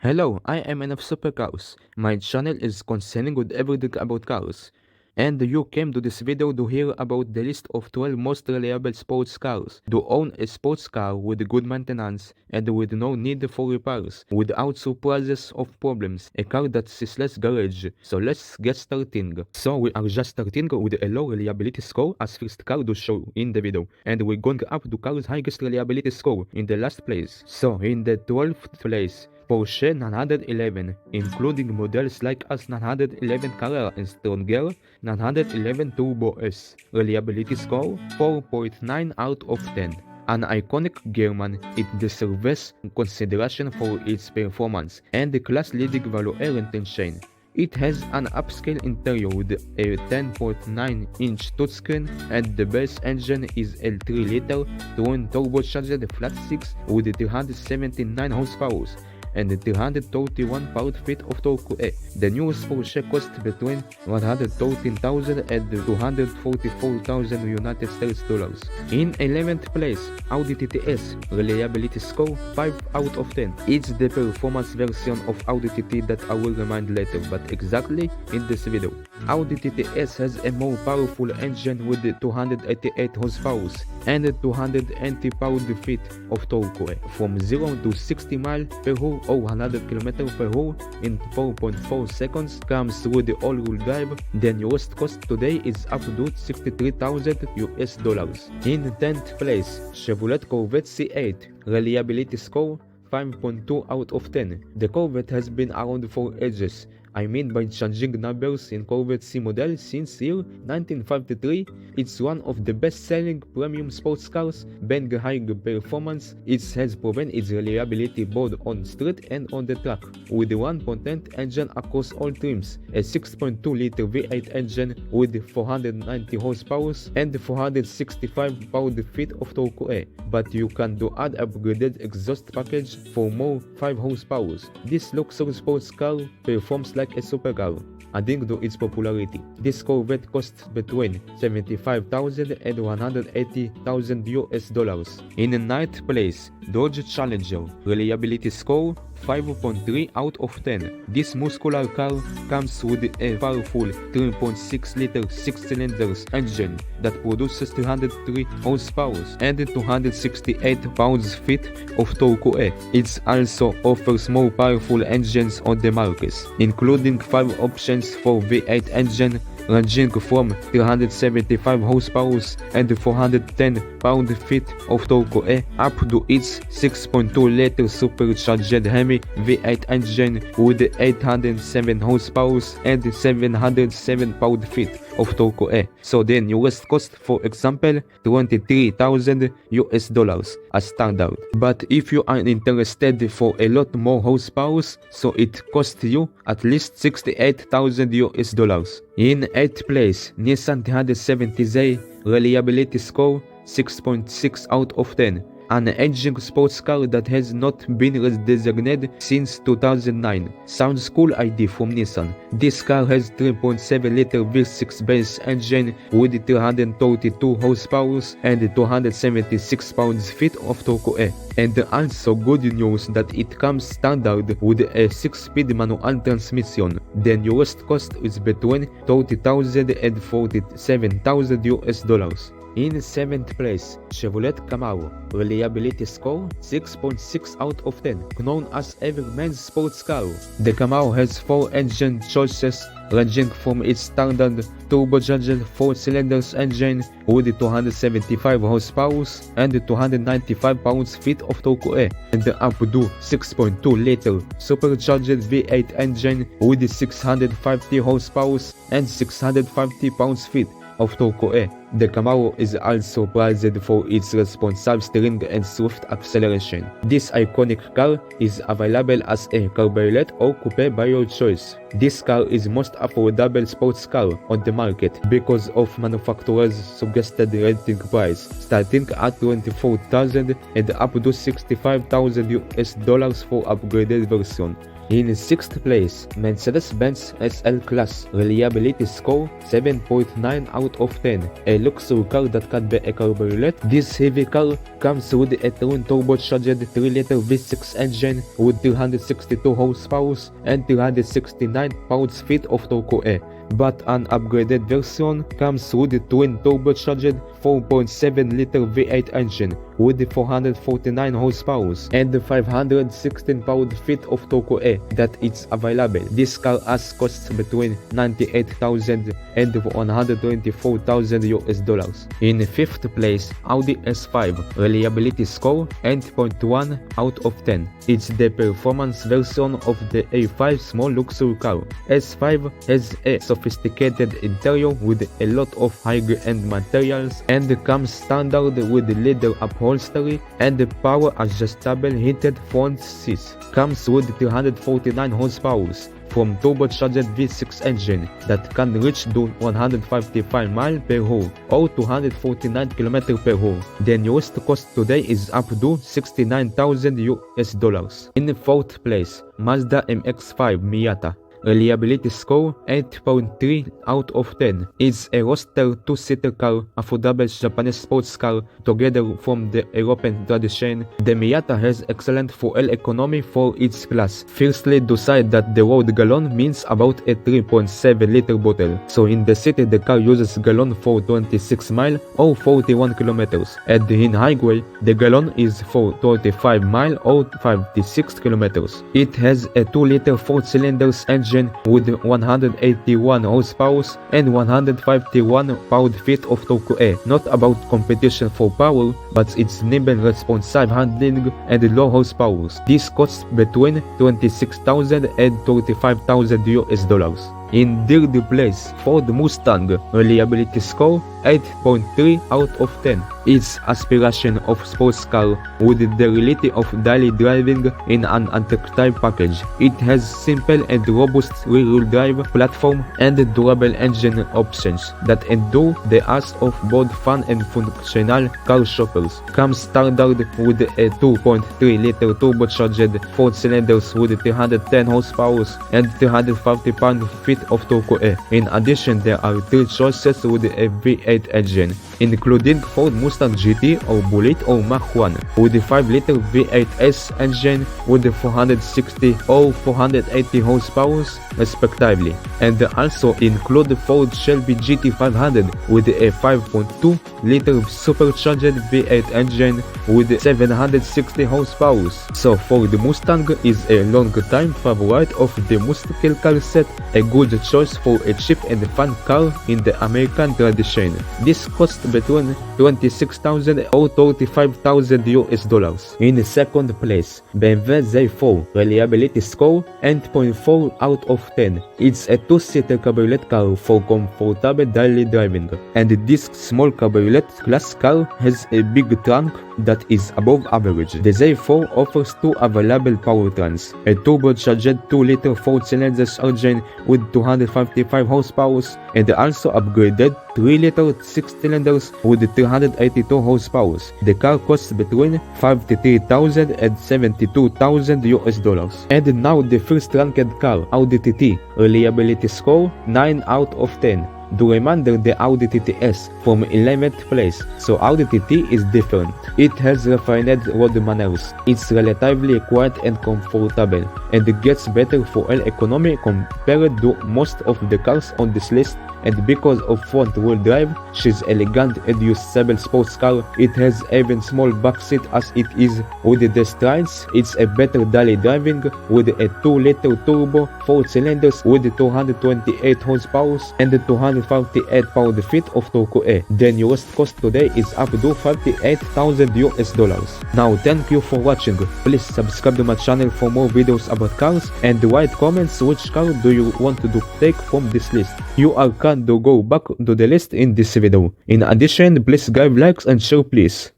Hello, I am NF Supercars. My channel is concerning with everything about cars. And you came to this video to hear about the list of 12 most reliable sports cars. To own a sports car with good maintenance and with no need for repairs, without surprises of problems. A car that is less garage. So let's get starting. So we are just starting with a low reliability score as first car to show in the video. And we're going up to car's highest reliability score in the last place. So in the 12th place, Porsche 911, including models like S911 Carrera and stronger 911 Turbo S. Reliability score 4.9 out of 10. An iconic German, it deserves consideration for its performance and the class-leading value retention. It has an upscale interior with a 10.9-inch touchscreen and the base engine is a 3-liter twin turbocharged flat-six with 379 horsepower and 331 pound-feet of torque. The newest Porsche costs between $113,000 and $244,000 United States dollars. In 11th place, Audi TTS, reliability score 5 out of 10. It's the performance version of Audi TT that I will remind later, but exactly in this video. Audi TTS has a more powerful engine with 288 horsepower and 280 pound-feet of torque. From 0 to 60 miles per hour or 100 km per hour in 4.4 seconds comes with the all-wheel drive. The newest cost today is up to $63,000 US dollars. In 10th place, Chevrolet Corvette C8, reliability score 5.2 out of 10. The Corvette has been around for ages. I mean by changing numbers in Corvette C model since year 1953, it's one of the best-selling premium sports cars, being high performance. It has proven its reliability both on street and on the track, with a 1.8 engine across all trims, a 6.2-liter V8 engine with 490 horsepower and 465 pound-feet of torque, but you can do add upgraded exhaust package for more 5 horsepower. This luxury sports car performs like a supercar, adding to its popularity. This Corvette costs between $75,000 and $180,000 US dollars. In 9th place, Dodge Challenger, reliability score 5.3 out of 10. This muscular car comes with a powerful 3.6-liter 6-cylinder engine that produces 303 horsepower and 268 pound-feet of torque. It also offers more powerful engines on the market, including 5 options for V8 engine ranging from 375 horsepower and 410 pound-feet of torque up to its 6.2-liter supercharged Hemi V8 engine with 807 horsepower and 707 pound-feet of torque. So the newest cost, for example, $23,000 US dollars as standard. But if you are interested for a lot more horsepower, so it costs you at least $68,000 US dollars. In 8th place, Nissan 370Z, reliability score 6.6 out of 10. An aging sports car that has not been redesignated since 2009. Sounds cool idea from Nissan. This car has 3.7-liter V6 base engine with 332 horsepower and 276 pound-feet of torque. And also good news that it comes standard with a 6-speed manual transmission. The newest cost is between $30,000 and $47,000 US dollars. In 7th place, Chevrolet Camaro, reliability score 6.6 out of 10, known as every man's sports car. The Camaro has 4 engine choices ranging from its standard turbocharged 4-cylinder engine with 275 horsepower and 295 pound-feet of torque, and up to 6.2-liter supercharged V8 engine with 650 horsepower and 650 pound-feet of torque. The Camaro is also prized for its responsive steering and swift acceleration. This iconic car is available as a cabriolet or coupe by your choice. This car is most affordable sports car on the market because of manufacturer's suggested renting price, starting at $24,000 and up to $65,000 US dollars for upgraded version. In 6th place, Mercedes-Benz SL Class, reliability score 7.9 out of 10. A luxury car that can be a cabriolet. This heavy car comes with a twin turbocharged 3-liter V6 engine with 362 horsepower and 369 pounds-feet of torque. But an upgraded version comes with a twin turbocharged 4.7-liter V8 engine with 449 horsepower and 516 pound-feet of torque that is available. This car has costs between $98,000 and $124,000 US. In 5th place, Audi S5, reliability score 8.1 out of 10. It's the performance version of the A5 small luxury car. S5 has a sophisticated interior with a lot of high-end materials and comes standard with leather upholstery and power adjustable heated front seats. Comes with 349 horsepower from turbocharged V6 engine that can reach to 155 miles per hour or 249 km per hour. The newest cost today is up to $69,000 US. In 4th place, Mazda MX-5 Miata, reliability score 8.3 out of 10. It's a roadster two-seater car, affordable Japanese sports car together from the European tradition. The Miata has excellent fuel economy for its class. Firstly, decide that the road gallon means about a 3.7-liter bottle. So in the city the car uses gallon for 26 miles or 41 kilometers. And in highway, the gallon is for 35 miles or 56 kilometers. It has a 2-liter 4-cylinder engine with 181 horsepower and 151 pound-feet of torque. Not about competition for power, but its nimble responsive handling and low horsepower. This costs between $26,000 and $35,000 US. In 3rd place, Ford Mustang, reliability score 8.3 out of 10. Its aspiration of sports car with the reality of daily driving in an attractive package. It has simple and robust rear-wheel drive platform and durable engine options that endure the ask of both fun and functional car shoppers. Comes standard with a 2.3-liter turbocharged 4 cylinders with 310 horsepower and 350 pound-feet of torque. In addition, there are 3 choices with a V8 engine, including Ford Mustang GT or Bullitt or Mach 1 with a 5-liter V8S engine with 460 or 480 horsepower respectively, and also include Ford Shelby GT500 with a 5.2-liter supercharged V8 engine with 760 horsepower. So Ford Mustang is a long-time favorite of the muscle car set, a good choice for a cheap and fun car in the American tradition. This costs between $26,000 or $35,000 US. In 2nd place, BMW Z4, reliability score 8.4 out of 10. It's a 2-seater cabriolet car for comfortable daily driving, and this small cabriolet class car has a big trunk that is above average. The Z4 offers 2 available powertrains, a turbocharged 2-liter 4-cylinder engine with 255 horsepower and also upgraded 3-liter 6 cylinders with 382 horsepower. The car costs between $53,000 and $72,000 US. And now the first ranked car, Audi TT, reliability score 9 out of 10. Do remember the Audi TTS from 11th place, so Audi TT is different. It has refined road manners, it's relatively quiet and comfortable, and it gets better fuel economy compared to most of the cars on this list. And because of front-wheel drive, she's elegant and usable sports car. It has even small backseat as it is. With the strides, it's a better daily driving with a 2-liter turbo 4 cylinders with 228 horsepower and 258 pound-feet of torque. The newest cost today is up to $58,000 US. Now thank you for watching. Please subscribe to my channel for more videos about cars and write comments which car do you want to take from this list. You are to go back to the list in this video. In addition, please give likes and share please.